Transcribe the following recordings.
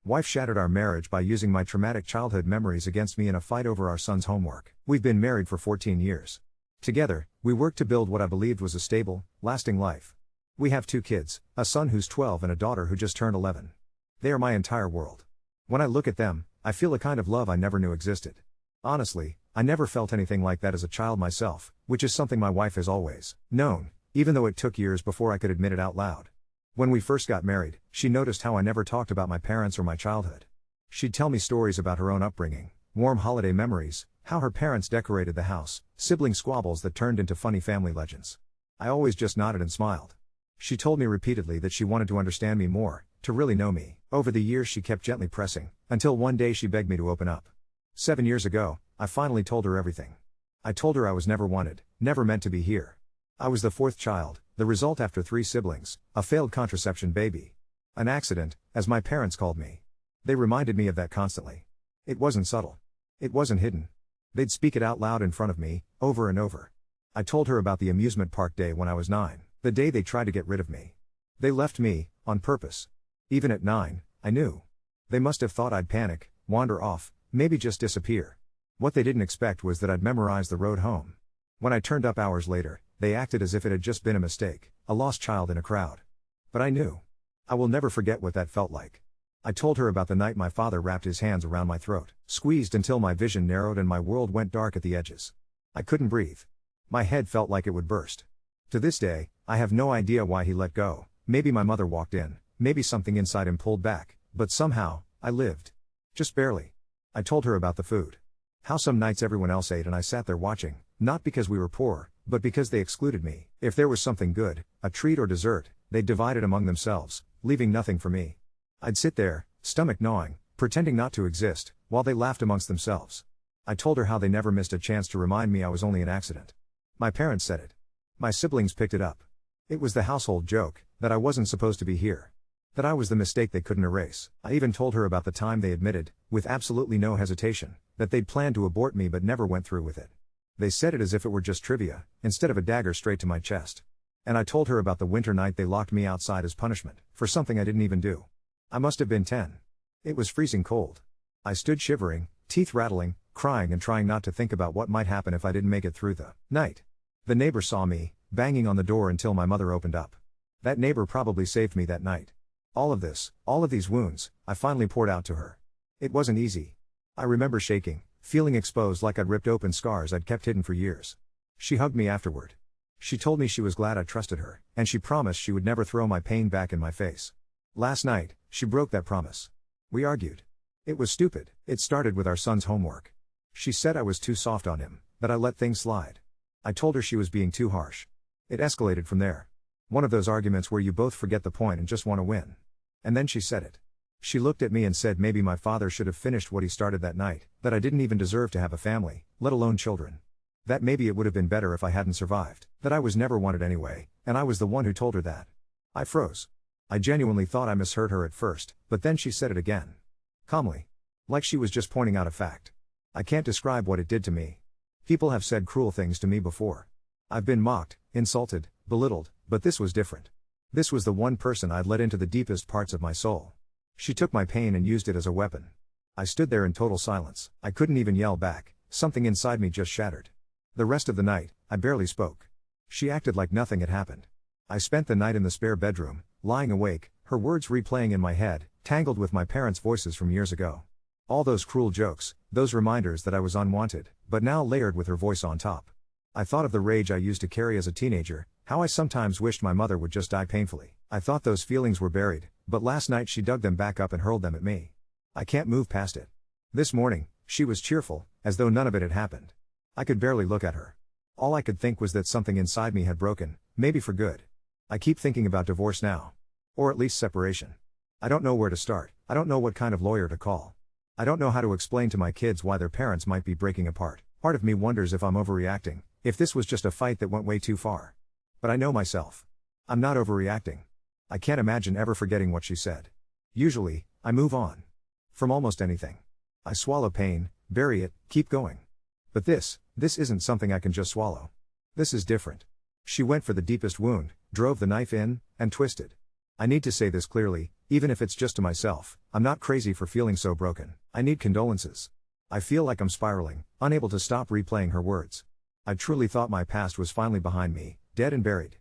Wife shattered our marriage by using my traumatic childhood memories against me in a fight over our son's homework. We've been married for 14 years. Together, we worked to build what I believed was a stable, lasting life. We have 2 kids, a son who's 12 and a daughter who just turned 11. They are my entire world. When I look at them, I feel a kind of love I never knew existed. Honestly, I never felt anything like that as a child myself, which is something my wife has always known, even though it took years before I could admit it out loud. When we first got married, she noticed how I never talked about my parents or my childhood. She'd tell me stories about her own upbringing, warm holiday memories, how her parents decorated the house, sibling squabbles that turned into funny family legends. I always just nodded and smiled. She told me repeatedly that she wanted to understand me more, to really know me. Over the years she kept gently pressing, until one day she begged me to open up. 7 years ago, I finally told her everything. I told her I was never wanted, never meant to be here. I was the 4th child, the result after 3 siblings, a failed contraception baby. An accident, as my parents called me. They reminded me of that constantly. It wasn't subtle. It wasn't hidden. They'd speak it out loud in front of me, over and over. I told her about the amusement park day when I was 9, the day they tried to get rid of me. They left me, on purpose. Even at 9, I knew. They must have thought I'd panic, wander off, maybe just disappear. What they didn't expect was that I'd memorize the road home. When I turned up hours later, they acted as if it had just been a mistake, a lost child in a crowd. But I knew. I will never forget what that felt like. I told her about the night my father wrapped his hands around my throat, squeezed until my vision narrowed and my world went dark at the edges. I couldn't breathe. My head felt like it would burst. To this day, I have no idea why he let go. Maybe my mother walked in, maybe something inside him pulled back, but somehow, I lived. Just barely. I told her about the food. How some nights everyone else ate and I sat there watching, not because we were poor, but because they excluded me. If there was something good, a treat or dessert, they'd divide it among themselves, leaving nothing for me. I'd sit there, stomach gnawing, pretending not to exist, while they laughed amongst themselves. I told her how they never missed a chance to remind me I was only an accident. My parents said it. My siblings picked it up. It was the household joke, that I wasn't supposed to be here. That I was the mistake they couldn't erase. I even told her about the time they admitted, with absolutely no hesitation, that they'd planned to abort me but never went through with it. They said it as if it were just trivia, instead of a dagger straight to my chest. And I told her about the winter night they locked me outside as punishment, for something I didn't even do. I must have been 10. It was freezing cold. I stood shivering, teeth rattling, crying and trying not to think about what might happen if I didn't make it through the night. The neighbor saw me, banging on the door until my mother opened up. That neighbor probably saved me that night. All of this, all of these wounds, I finally poured out to her. It wasn't easy. I remember shaking, feeling exposed like I'd ripped open scars I'd kept hidden for years. She hugged me afterward. She told me she was glad I trusted her, and she promised she would never throw my pain back in my face. Last night, she broke that promise. We argued. It was stupid. It started with our son's homework. She said I was too soft on him, that I let things slide. I told her she was being too harsh. It escalated from there. One of those arguments where you both forget the point and just want to win. And then she said it. She looked at me and said maybe my father should have finished what he started that night, that I didn't even deserve to have a family, let alone children. That maybe it would have been better if I hadn't survived, that I was never wanted anyway, and I was the one who told her that. I froze. I genuinely thought I misheard her at first, but then she said it again. Calmly. Like she was just pointing out a fact. I can't describe what it did to me. People have said cruel things to me before. I've been mocked, insulted, belittled, but this was different. This was the one person I'd let into the deepest parts of my soul. She took my pain and used it as a weapon. I stood there in total silence. I couldn't even yell back. Something inside me just shattered. The rest of the night, I barely spoke. She acted like nothing had happened. I spent the night in the spare bedroom, lying awake, her words replaying in my head, tangled with my parents' voices from years ago. All those cruel jokes, those reminders that I was unwanted, but now layered with her voice on top. I thought of the rage I used to carry as a teenager, how I sometimes wished my mother would just die painfully. I thought those feelings were buried, but last night she dug them back up and hurled them at me. I can't move past it. This morning, she was cheerful, as though none of it had happened. I could barely look at her. All I could think was that something inside me had broken, maybe for good. I keep thinking about divorce now. Or at least separation. I don't know where to start. I don't know what kind of lawyer to call. I don't know how to explain to my kids why their parents might be breaking apart. Part of me wonders if I'm overreacting, if this was just a fight that went way too far. But I know myself. I'm not overreacting. I can't imagine ever forgetting what she said. Usually, I move on. From almost anything. I swallow pain, bury it, keep going. But this isn't something I can just swallow. This is different. She went for the deepest wound, drove the knife in, and twisted. I need to say this clearly, Even if it's just to myself, I'm not crazy for feeling so broken. I need condolences. I feel like I'm spiraling, unable to stop replaying her words. I truly thought my past was finally behind me, dead and buried.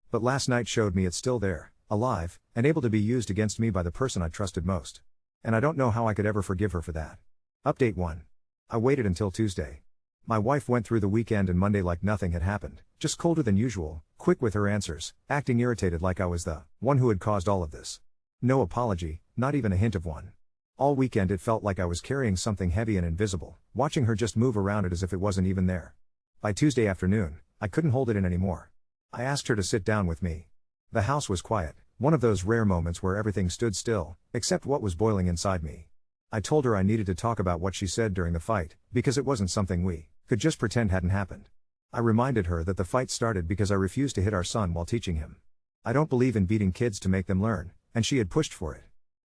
But last night showed me it's still there, alive, and able to be used against me by the person I trusted most. And I don't know how I could ever forgive her for that. Update 1. I waited until Tuesday. My wife went through the weekend and Monday like nothing had happened, just colder than usual, quick with her answers, acting irritated like I was the one who had caused all of this. No apology, not even a hint of one. All weekend it felt like I was carrying something heavy and invisible, watching her just move around it as if it wasn't even there. By Tuesday afternoon, I couldn't hold it in anymore. I asked her to sit down with me. The house was quiet, one of those rare moments where everything stood still, except what was boiling inside me. I told her I needed to talk about what she said during the fight, because it wasn't something we could just pretend hadn't happened. I reminded her that the fight started because I refused to hit our son while teaching him. I don't believe in beating kids to make them learn, and she had pushed for it.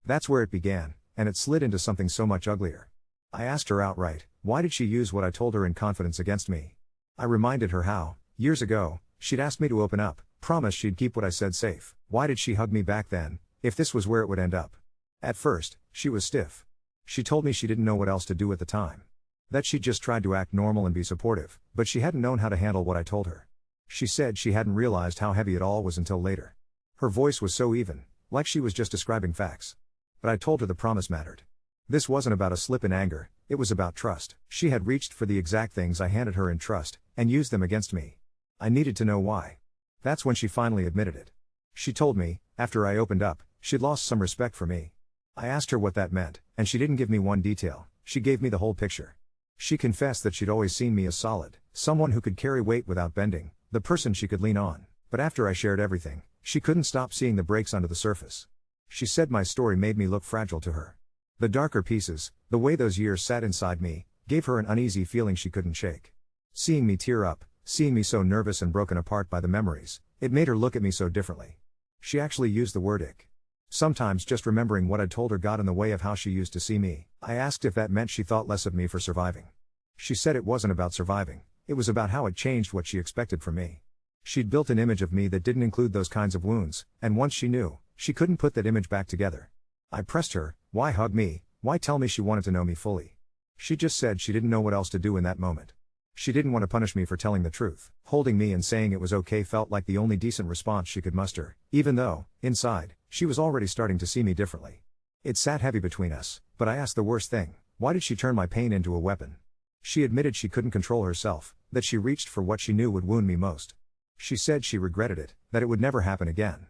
That's where it began, and it slid into something so much uglier. I asked her outright, why did she use what I told her in confidence against me? I reminded her how, years ago, she'd asked me to open up, promised she'd keep what I said safe. Why did she hug me back then, if this was where it would end up? At first, she was stiff. She told me she didn't know what else to do at the time. That she'd just tried to act normal and be supportive, but she hadn't known how to handle what I told her. She said she hadn't realized how heavy it all was until later. Her voice was so even, like she was just describing facts. But I told her the promise mattered. This wasn't about a slip in anger, it was about trust. She had reached for the exact things I handed her in trust, and used them against me. I needed to know why. That's when she finally admitted it. She told me, after I opened up, she'd lost some respect for me. I asked her what that meant, and she didn't give me one detail, she gave me the whole picture. She confessed that she'd always seen me as solid, someone who could carry weight without bending, the person she could lean on. But after I shared everything, she couldn't stop seeing the breaks under the surface. She said my story made me look fragile to her. The darker pieces, the way those years sat inside me, gave her an uneasy feeling she couldn't shake. Seeing me tear up, seeing me so nervous and broken apart by the memories, it made her look at me so differently. She actually used the word ick. Sometimes just remembering what I'd told her got in the way of how she used to see me. I asked if that meant she thought less of me for surviving. She said it wasn't about surviving, it was about how it changed what she expected from me. She'd built an image of me that didn't include those kinds of wounds, and once she knew, she couldn't put that image back together. I pressed her, why hug me, why tell me she wanted to know me fully? She just said she didn't know what else to do in that moment. She didn't want to punish me for telling the truth. Holding me and saying it was okay felt like the only decent response she could muster, even though, inside, she was already starting to see me differently. It sat heavy between us, but I asked the worst thing, why did she turn my pain into a weapon? She admitted she couldn't control herself, that she reached for what she knew would wound me most. She said she regretted it, that it would never happen again.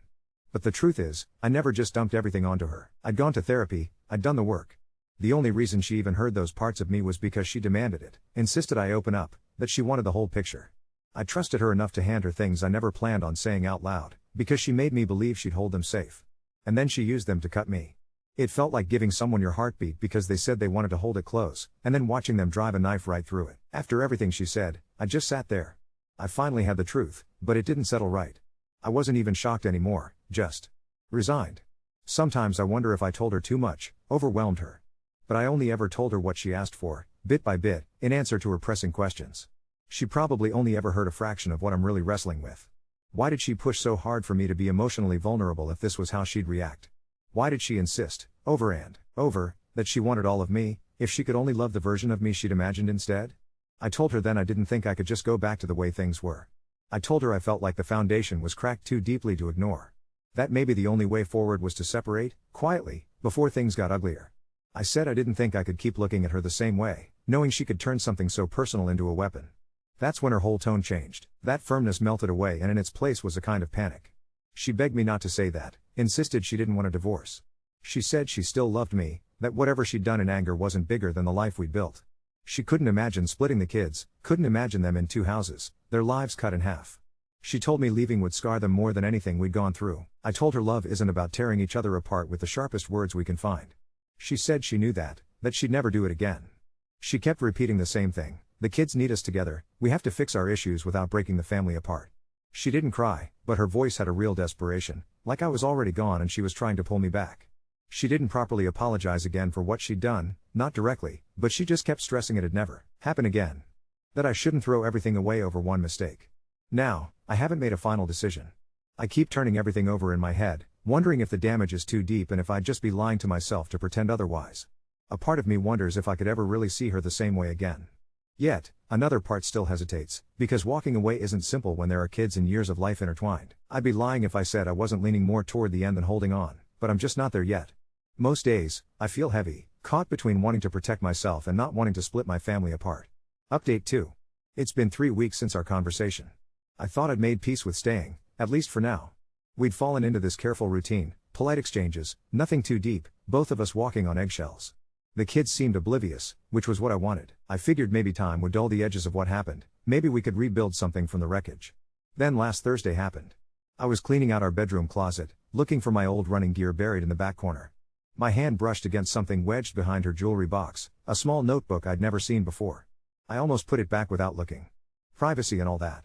But the truth is, I never just dumped everything onto her. I'd gone to therapy, I'd done the work. The only reason she even heard those parts of me was because she demanded it, insisted I open up, that she wanted the whole picture. I trusted her enough to hand her things I never planned on saying out loud, because she made me believe she'd hold them safe. And then she used them to cut me. It felt like giving someone your heartbeat because they said they wanted to hold it close, and then watching them drive a knife right through it. After everything she said, I just sat there. I finally had the truth, but it didn't settle right. I wasn't even shocked anymore, just resigned. Sometimes I wonder if I told her too much, overwhelmed her. But I only ever told her what she asked for, bit by bit, in answer to her pressing questions. She probably only ever heard a fraction of what I'm really wrestling with. Why did she push so hard for me to be emotionally vulnerable if this was how she'd react? Why did she insist, over and over, that she wanted all of me, if she could only love the version of me she'd imagined instead? I told her then I didn't think I could just go back to the way things were. I told her I felt like the foundation was cracked too deeply to ignore. That maybe the only way forward was to separate, quietly, before things got uglier. I said I didn't think I could keep looking at her the same way, knowing she could turn something so personal into a weapon. That's when her whole tone changed. That firmness melted away and in its place was a kind of panic. She begged me not to say that, insisted she didn't want a divorce. She said she still loved me, that whatever she'd done in anger wasn't bigger than the life we'd built. She couldn't imagine splitting the kids, couldn't imagine them in 2 houses, their lives cut in half. She told me leaving would scar them more than anything we'd gone through. I told her love isn't about tearing each other apart with the sharpest words we can find. She said she knew that she'd never do it again. She kept repeating the same thing, the kids need us together, we have to fix our issues without breaking the family apart. She didn't cry, but her voice had a real desperation, like I was already gone and she was trying to pull me back. She didn't properly apologize again for what she'd done, not directly, but she just kept stressing it'd never happen again. That I shouldn't throw everything away over one mistake. Now, I haven't made a final decision. I keep turning everything over in my head, wondering if the damage is too deep and if I'd just be lying to myself to pretend otherwise. A part of me wonders if I could ever really see her the same way again. Yet, another part still hesitates, because walking away isn't simple when there are kids and years of life intertwined. I'd be lying if I said I wasn't leaning more toward the end than holding on, but I'm just not there yet. Most days, I feel heavy, caught between wanting to protect myself and not wanting to split my family apart. Update 2. It's been 3 weeks since our conversation. I thought I'd made peace with staying, at least for now. We'd fallen into this careful routine, polite exchanges, nothing too deep, both of us walking on eggshells. The kids seemed oblivious, which was what I wanted. I figured maybe time would dull the edges of what happened, maybe we could rebuild something from the wreckage. Then last Thursday happened. I was cleaning out our bedroom closet, looking for my old running gear buried in the back corner. My hand brushed against something wedged behind her jewelry box, a small notebook I'd never seen before. I almost put it back without looking. Privacy and all that.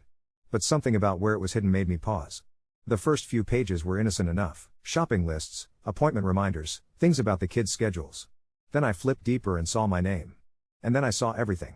But something about where it was hidden made me pause. The first few pages were innocent enough: shopping lists, appointment reminders, things about the kids' schedules. Then I flipped deeper and saw my name. And then I saw everything.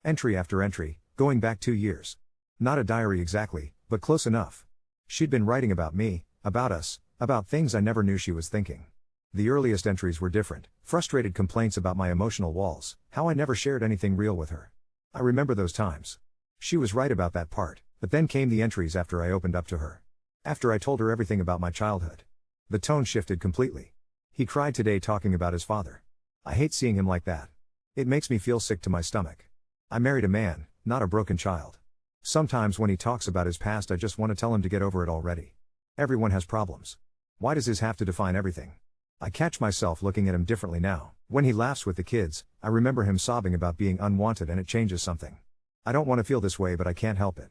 Entry after entry, going back 2 years. Not a diary exactly, but close enough. She'd been writing about me, about us, about things I never knew she was thinking. The earliest entries were different: frustrated complaints about my emotional walls, how I never shared anything real with her. I remember those times. She was right about that part, but then came the entries after I opened up to her. After I told her everything about my childhood. The tone shifted completely. He cried today talking about his father. I hate seeing him like that. It makes me feel sick to my stomach. I married a man, not a broken child. Sometimes when he talks about his past I just want to tell him to get over it already. Everyone has problems. Why does his have to define everything? I catch myself looking at him differently now. When he laughs with the kids, I remember him sobbing about being unwanted and it changes something. I don't want to feel this way but I can't help it.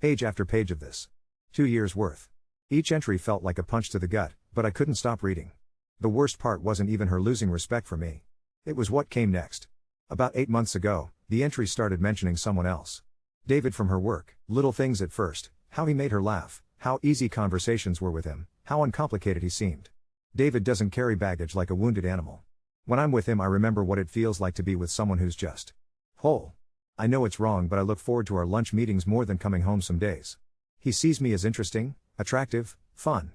Page after page of this. 2 years worth. Each entry felt like a punch to the gut, but I couldn't stop reading. The worst part wasn't even her losing respect for me. It was what came next. About 8 months ago, the entries started mentioning someone else. David from her work. Little things at first: how he made her laugh, how easy conversations were with him, how uncomplicated he seemed. David doesn't carry baggage like a wounded animal. When I'm with him I remember what it feels like to be with someone who's just whole. I know it's wrong but I look forward to our lunch meetings more than coming home some days. He sees me as interesting, attractive, fun.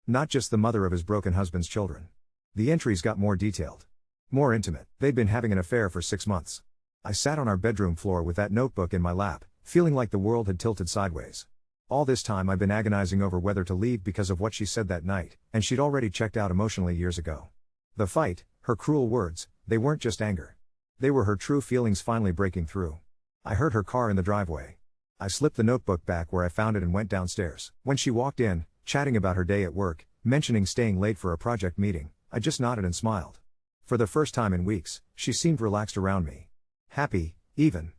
Not just the mother of his broken husband's children. The entries got more detailed. More intimate. They'd been having an affair for 6 months. I sat on our bedroom floor with that notebook in my lap, feeling like the world had tilted sideways. All this time I've been agonizing over whether to leave because of what she said that night, and she'd already checked out emotionally years ago. The fight, her cruel words, they weren't just anger. They were her true feelings finally breaking through. I heard her car in the driveway. I slipped the notebook back where I found it and went downstairs. When she walked in, chatting about her day at work, mentioning staying late for a project meeting, I just nodded and smiled. For the first time in weeks, she seemed relaxed around me. Happy, even.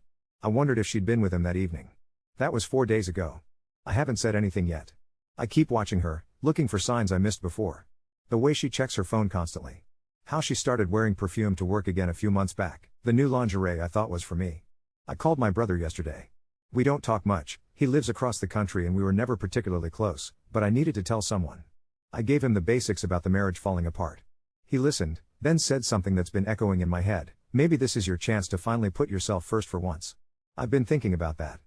I wondered if she'd been with him that evening. That was 4 days ago. I haven't said anything yet. I keep watching her, looking for signs I missed before. The way she checks her phone constantly. How she started wearing perfume to work again a few months back. The new lingerie I thought was for me. I called my brother yesterday. We don't talk much, he lives across the country and we were never particularly close, but I needed to tell someone. I gave him the basics about the marriage falling apart. He listened, then said something that's been echoing in my head: maybe this is your chance to finally put yourself first for once. I've been thinking about that.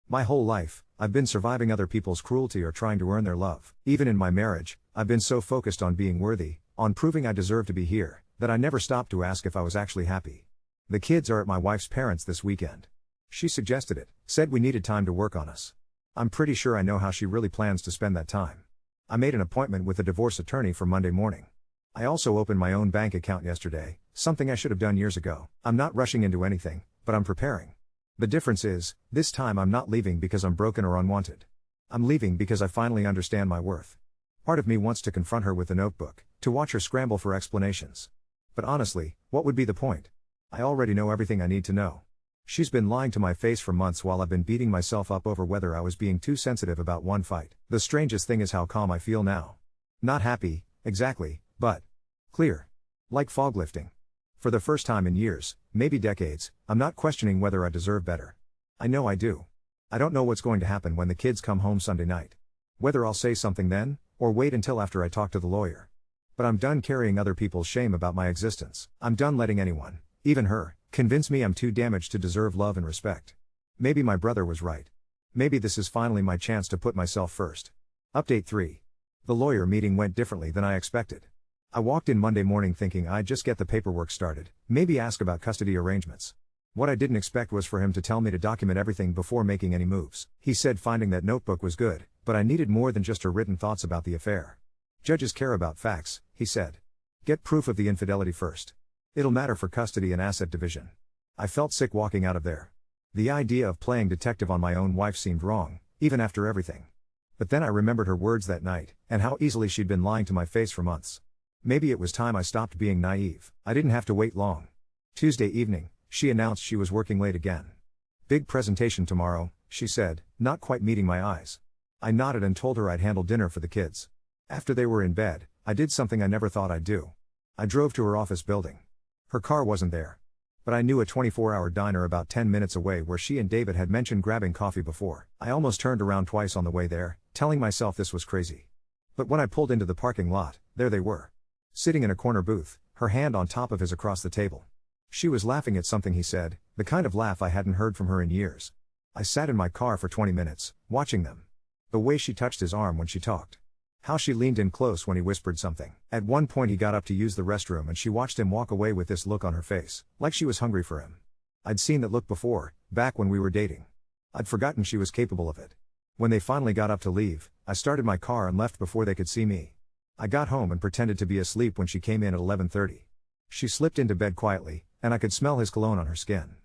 My whole life, I've been surviving other people's cruelty or trying to earn their love. Even in my marriage, I've been so focused on being worthy, on proving I deserve to be here, that I never stopped to ask if I was actually happy. The kids are at my wife's parents' this weekend. She suggested it, said we needed time to work on us. I'm pretty sure I know how she really plans to spend that time. I made an appointment with a divorce attorney for Monday morning. I also opened my own bank account yesterday, something I should have done years ago. I'm not rushing into anything, but I'm preparing. The difference is, this time I'm not leaving because I'm broken or unwanted. I'm leaving because I finally understand my worth. Part of me wants to confront her with the notebook, to watch her scramble for explanations. But honestly, what would be the point? I already know everything I need to know. She's been lying to my face for months while I've been beating myself up over whether I was being too sensitive about one fight. The strangest thing is how calm I feel now. Not happy, exactly, but clear. Like fog lifting. For the first time in years, maybe decades, I'm not questioning whether I deserve better. I know I do. I don't know what's going to happen when the kids come home Sunday night. Whether I'll say something then, or wait until after I talk to the lawyer. But I'm done carrying other people's shame about my existence. I'm done letting anyone, even her, convince me I'm too damaged to deserve love and respect. Maybe my brother was right. Maybe this is finally my chance to put myself first. Update 3. The lawyer meeting went differently than I expected. I walked in Monday morning thinking I'd just get the paperwork started, maybe ask about custody arrangements. What I didn't expect was for him to tell me to document everything before making any moves. He said finding that notebook was good, but I needed more than just her written thoughts about the affair. Judges care about facts, he said. Get proof of the infidelity first. It'll matter for custody and asset division. I felt sick walking out of there. The idea of playing detective on my own wife seemed wrong, even after everything. But then I remembered her words that night, and how easily she'd been lying to my face for months. Maybe it was time I stopped being naive. I didn't have to wait long. Tuesday evening, she announced she was working late again. Big presentation tomorrow, she said, not quite meeting my eyes. I nodded and told her I'd handle dinner for the kids. After they were in bed, I did something I never thought I'd do. I drove to her office building. Her car wasn't there. But I knew a 24-hour diner about 10 minutes away where she and David had mentioned grabbing coffee before. I almost turned around twice on the way there, telling myself this was crazy. But when I pulled into the parking lot, there they were. Sitting in a corner booth, her hand on top of his across the table. She was laughing at something he said, the kind of laugh I hadn't heard from her in years. I sat in my car for 20 minutes, watching them. The way she touched his arm when she talked. How she leaned in close when he whispered something. At one point he got up to use the restroom and she watched him walk away with this look on her face, like she was hungry for him. I'd seen that look before, back when we were dating. I'd forgotten she was capable of it. When they finally got up to leave, I started my car and left before they could see me. I got home and pretended to be asleep when she came in at 11:30. She slipped into bed quietly, and I could smell his cologne on her skin.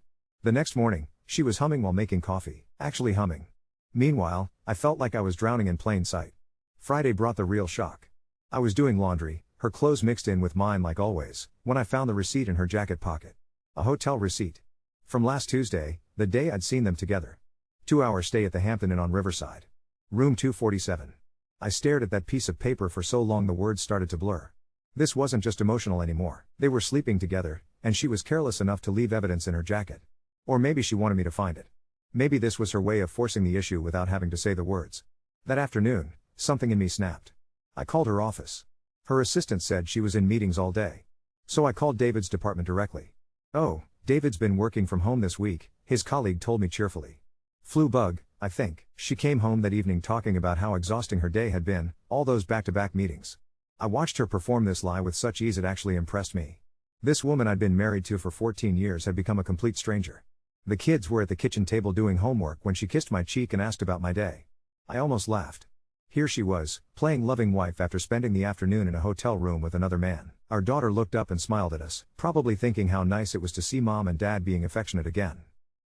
The next morning, she was humming while making coffee, actually humming. Meanwhile, I felt like I was drowning in plain sight. Friday brought the real shock. I was doing laundry, her clothes mixed in with mine like always, when I found the receipt in her jacket pocket. A hotel receipt. From last Tuesday, the day I'd seen them together. 2-hour stay at the Hampton Inn on Riverside. Room 247. I stared at that piece of paper for so long the words started to blur. This wasn't just emotional anymore. They were sleeping together, and she was careless enough to leave evidence in her jacket. Or maybe she wanted me to find it. Maybe this was her way of forcing the issue without having to say the words. That afternoon, something in me snapped. I called her office. Her assistant said she was in meetings all day. So I called David's department directly. Oh, David's been working from home this week, his colleague told me cheerfully. Flu bug, I think. She came home that evening talking about how exhausting her day had been, all those back-to-back meetings. I watched her perform this lie with such ease it actually impressed me. This woman I'd been married to for 14 years had become a complete stranger. The kids were at the kitchen table doing homework when she kissed my cheek and asked about my day. I almost laughed. Here she was, playing loving wife after spending the afternoon in a hotel room with another man. Our daughter looked up and smiled at us, probably thinking how nice it was to see mom and dad being affectionate again.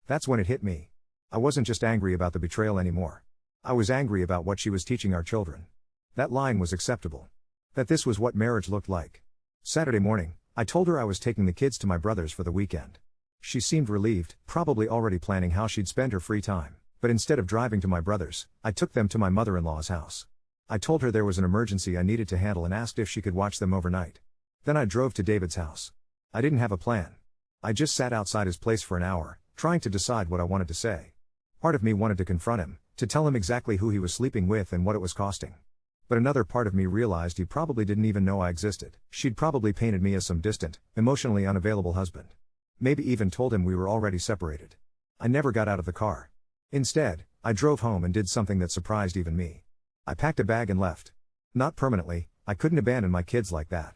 That's when it hit me. I wasn't just angry about the betrayal anymore. I was angry about what she was teaching our children. That lying was acceptable. That this was what marriage looked like. Saturday morning, I told her I was taking the kids to my brother's for the weekend. She seemed relieved, probably already planning how she'd spend her free time. But instead of driving to my brother's, I took them to my mother-in-law's house. I told her there was an emergency I needed to handle and asked if she could watch them overnight. Then I drove to David's house. I didn't have a plan. I just sat outside his place for an hour, trying to decide what I wanted to say. Part of me wanted to confront him, to tell him exactly who he was sleeping with and what it was costing. But another part of me realized he probably didn't even know I existed. She'd probably painted me as some distant, emotionally unavailable husband. Maybe even told him we were already separated. I never got out of the car. Instead, I drove home and did something that surprised even me. I packed a bag and left. Not permanently, I couldn't abandon my kids like that.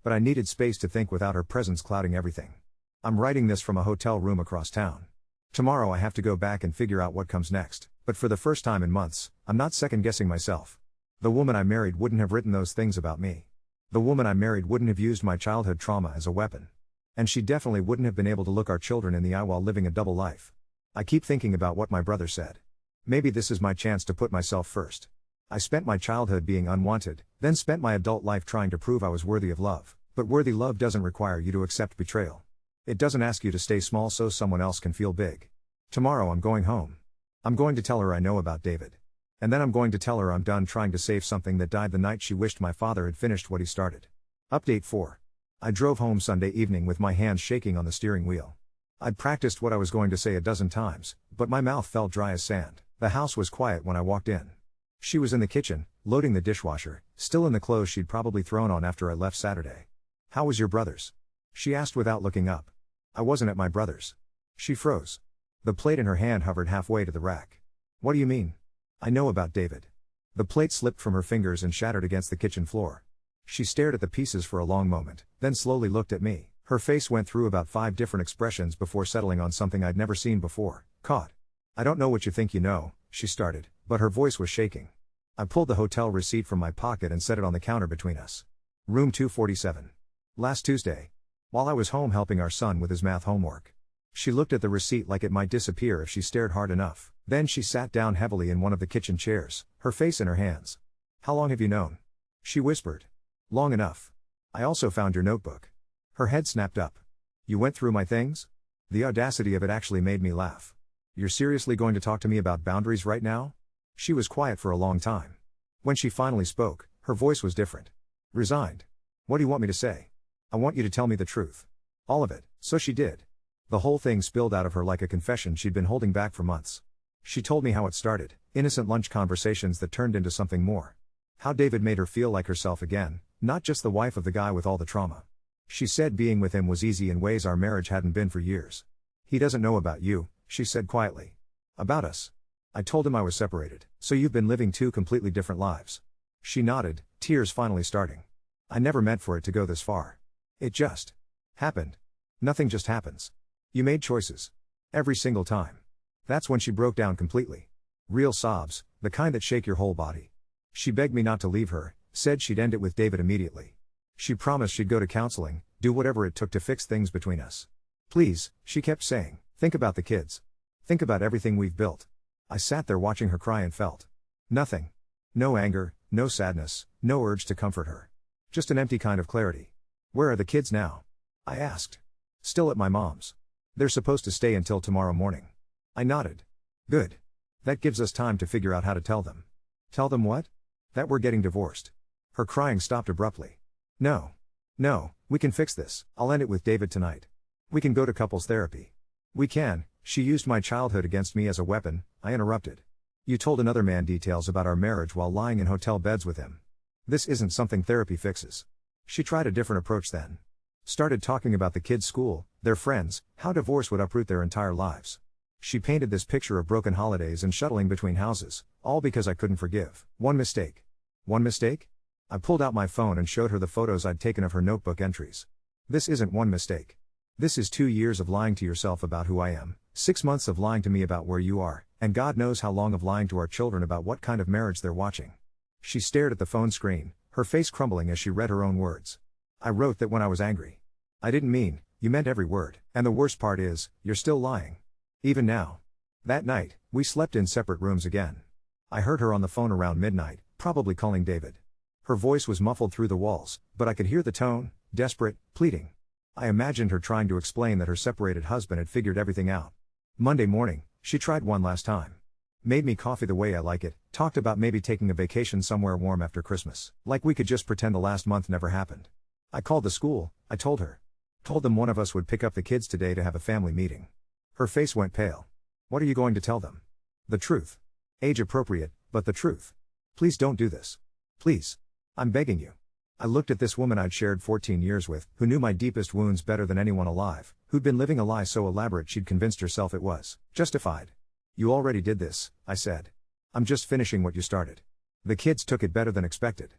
But I needed space to think without her presence clouding everything. I'm writing this from a hotel room across town. Tomorrow I have to go back and figure out what comes next, but for the first time in months, I'm not second-guessing myself. The woman I married wouldn't have written those things about me. The woman I married wouldn't have used my childhood trauma as a weapon. And she definitely wouldn't have been able to look our children in the eye while living a double life. I keep thinking about what my brother said. Maybe this is my chance to put myself first. I spent my childhood being unwanted, then spent my adult life trying to prove I was worthy of love. But worthy love doesn't require you to accept betrayal. It doesn't ask you to stay small so someone else can feel big. Tomorrow I'm going home. I'm going to tell her I know about David. And then I'm going to tell her I'm done trying to save something that died the night she wished my father had finished what he started. Update 4. I drove home Sunday evening with my hands shaking on the steering wheel. I'd practiced what I was going to say a dozen times, but my mouth felt dry as sand. The house was quiet when I walked in. She was in the kitchen, loading the dishwasher, still in the clothes she'd probably thrown on after I left Saturday. How was your brother's? She asked without looking up. I wasn't at my brother's. She froze. The plate in her hand hovered halfway to the rack. What do you mean? I know about David. The plate slipped from her fingers and shattered against the kitchen floor. She stared at the pieces for a long moment, then slowly looked at me. Her face went through about 5 different expressions before settling on something I'd never seen before. Caught. I don't know what you think you know, she started, but her voice was shaking. I pulled the hotel receipt from my pocket and set it on the counter between us. Room 247. Last Tuesday. While I was home helping our son with his math homework. She looked at the receipt like it might disappear if she stared hard enough. Then she sat down heavily in one of the kitchen chairs, her face in her hands. How long have you known? She whispered. Long enough. I also found your notebook. Her head snapped up. You went through my things? The audacity of it actually made me laugh. You're seriously going to talk to me about boundaries right now? She was quiet for a long time. When she finally spoke, her voice was different. Resigned. What do you want me to say? I want you to tell me the truth. All of it. So she did. The whole thing spilled out of her like a confession she'd been holding back for months. She told me how it started, innocent lunch conversations that turned into something more. How David made her feel like herself again, not just the wife of the guy with all the trauma. She said being with him was easy in ways our marriage hadn't been for years. He doesn't know about you, she said quietly. About us. I told him I was separated. So you've been living 2 completely different lives. She nodded, tears finally starting. I never meant for it to go this far. It just happened. Nothing just happens. You made choices. Every single time. That's when she broke down completely. Real sobs, the kind that shake your whole body. She begged me not to leave her, said she'd end it with David immediately. She promised she'd go to counseling, do whatever it took to fix things between us. Please, she kept saying, think about the kids. Think about everything we've built. I sat there watching her cry and felt nothing. No anger, no sadness, no urge to comfort her. Just an empty kind of clarity. Where are the kids now? I asked. Still at my mom's. They're supposed to stay until tomorrow morning. I nodded. Good. That gives us time to figure out how to tell them. Tell them what? That we're getting divorced. Her crying stopped abruptly. No. No, we can fix this. I'll end it with David tonight. We can go to couples therapy. We can. She used my childhood against me as a weapon, I interrupted. You told another man details about our marriage while lying in hotel beds with him. This isn't something therapy fixes. She tried a different approach then. Started talking about the kids' school, their friends, how divorce would uproot their entire lives. She painted this picture of broken holidays and shuttling between houses, all because I couldn't forgive. One mistake. One mistake? I pulled out my phone and showed her the photos I'd taken of her notebook entries. This isn't one mistake. This is 2 years of lying to yourself about who I am, 6 months of lying to me about where you are, and God knows how long of lying to our children about what kind of marriage they're watching. She stared at the phone screen, her face crumbling as she read her own words. I wrote that when I was angry. I didn't mean, you meant every word, and the worst part is, you're still lying. Even now. That night, we slept in separate rooms again. I heard her on the phone around midnight, probably calling David. Her voice was muffled through the walls, but I could hear the tone, desperate, pleading. I imagined her trying to explain that her separated husband had figured everything out. Monday morning, she tried one last time. Made me coffee the way I like it, talked about maybe taking a vacation somewhere warm after Christmas, like we could just pretend the last month never happened. I called the school, I told her. Told them one of us would pick up the kids today to have a family meeting. Her face went pale. What are you going to tell them? The truth. Age appropriate, but the truth. Please don't do this. Please. I'm begging you. I looked at this woman I'd shared 14 years with, who knew my deepest wounds better than anyone alive, who'd been living a lie so elaborate she'd convinced herself it was justified. You already did this, I said. I'm just finishing what you started. The kids took it better than expected.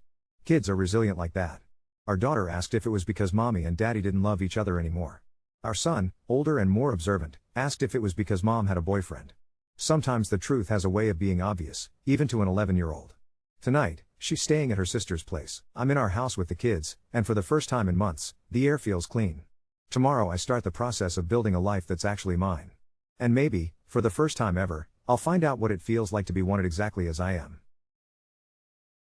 Kids are resilient like that. Our daughter asked if it was because mommy and daddy didn't love each other anymore. Our son, older and more observant, asked if it was because mom had a boyfriend. Sometimes the truth has a way of being obvious, even to an 11-year-old. Tonight, she's staying at her sister's place. I'm in our house with the kids, and for the first time in months, the air feels clean. Tomorrow I start the process of building a life that's actually mine. And maybe, for the first time ever, I'll find out what it feels like to be wanted exactly as I am.